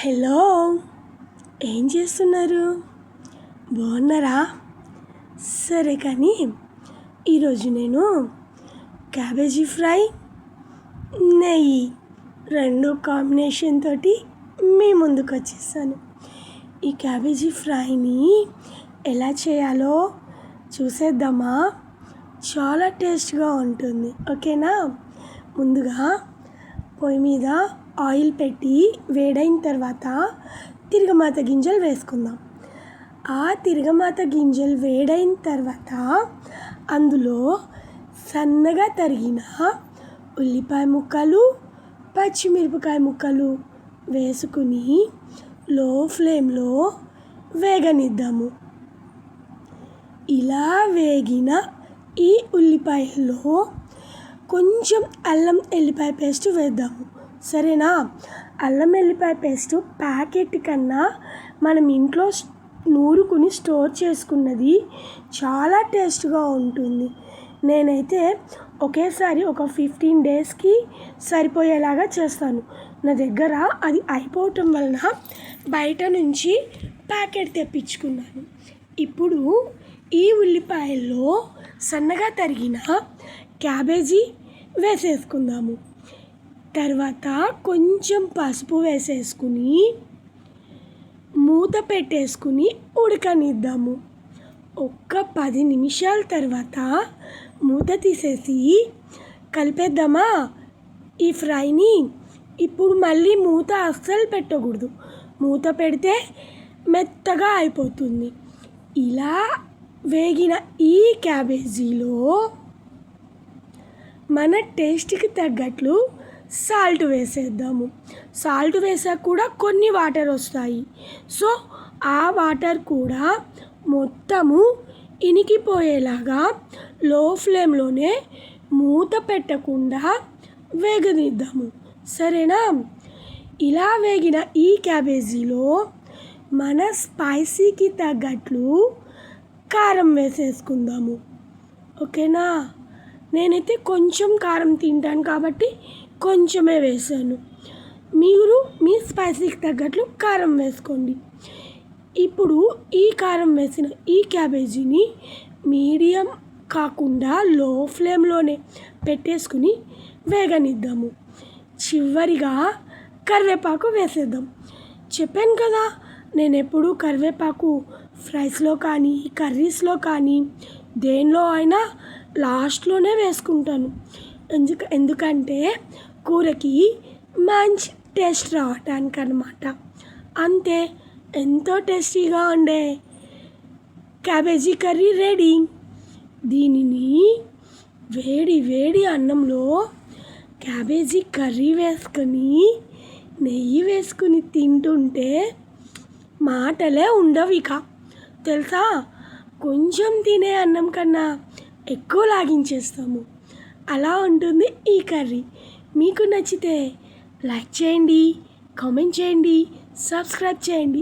Hello, ఏం చేస్తున్నారు? బాగున్నారా? సరే కానీ ఈరోజు నేను క్యాబేజీ ఫ్రై, నెయ్యి రెండు కాంబినేషన్ తోటి మీ ముందుకు వచ్చేసాను. ఈ క్యాబేజీ ఫ్రైని ఎలా చేయాలో చూసేద్దామా? చాలా టేస్ట్గా ఉంటుంది. ఓకేనా? ముందుగా పొయ్యి మీద ఆయిల్ పెట్టి వేడైన తర్వాత తిరగమాత గింజలు వేసుకుందాం. ఆ తిరగమాత గింజలు వేడైన తర్వాత అందులో సన్నగా తరిగిన ఉల్లిపాయ ముక్కలు, పచ్చిమిరపకాయ ముక్కలు వేసుకుని లో ఫ్లేమ్లో వేగనిద్దాము. ఇలా వేగిన ఈ ఉల్లిపాయల్లో కొంచెం అల్లం ఎల్లిపాయ పేస్ట్ వేద్దాము. సరేనా? అల్లం ఎల్లిపాయ పేస్ట్ ప్యాకెట్ కన్నా మనం ఇంట్లో నూరుకుని స్టోర్ చేసుకున్నది చాలా టేస్ట్గా ఉంటుంది. నేనైతే ఒకేసారి ఒక 15 డేస్కి సరిపోయేలాగా చేస్తాను. నా దగ్గర అది అయిపోవటం వలన బయట నుంచి ప్యాకెట్ తెప్పించుకున్నాను. ఇప్పుడు ఈ ఉల్లిపాయల్లో సన్నగా తరిగిన క్యాబేజీ వేసేసుకుందాము. తర్వాత కొంచెం పసుపు వేసేసుకుని మూత పెట్టేసుకుని ఉడకనిద్దాము. ఒక్క 10 నిమిషాల తర్వాత మూత తీసేసి కలిపేద్దామా ఈ ఫ్రైని. ఇప్పుడు మళ్ళీ మూత అస్సలు పెట్టకూడదు. మూత పెడితే మెత్తగా అయిపోతుంది. ఇలా వేగిన ఈ క్యాబేజీలో మన టేస్ట్కి తగ్గట్లు సాల్ట్ వేసేద్దాము. సాల్ట్ వేసాక కూడా కొన్ని వాటర్ వస్తాయి. సో ఆ వాటర్ కూడా మొత్తము ఇనికిపోయేలాగా లో ఫ్లేమ్లోనే మూత పెట్టకుండా వేగనిద్దాము. సరేనా? ఇలా వేగిన ఈ క్యాబేజీలో మన స్పైసీకి తగ్గట్లు కారం వేసేసుకుందాము. ఓకేనా? నేనైతే కొంచెం కారం తింటాను కాబట్టి కొంచెమే వేసాను. మీరు మీ స్పైసీకి తగ్గట్లు కారం వేసుకోండి. ఇప్పుడు ఈ కారం వేసిన ఈ క్యాబేజీని మీడియం కాకుండా లో ఫ్లేమ్లోనే పెట్టేసుకుని వేగనిద్దాము. చివరిగా కరివేపాకు వేసేద్దాం. చెప్పాను కదా, నేను ఎప్పుడూ కరివేపాకు ఫ్రైస్లో కానీ కర్రీస్లో కానీ దేనిలో అయినా లాస్ట్లోనే వేసుకుంటాను. ఎందుకంటే కూరకి మంచి టేస్ట్ రావటానికి అన్నమాట. అంతే, ఎంతో టేస్టీగా ఉండే క్యాబేజీ కర్రీ రెడీ. దీనిని వేడి వేడి అన్నంలో క్యాబేజీ కర్రీ వేసుకొని నెయ్యి వేసుకుని తింటుంటే మాటలే ఉండవు ఇక. తెలుసా? కొంచెం తినే అన్నం కన్నా ఎక్కువ లాగించేస్తాము. అలా ఉంటుంది ఈ కర్రీ. మీకు నచ్చితే లైక్ చేయండి, కామెంట్ చేయండి, సబ్స్క్రైబ్ చేయండి.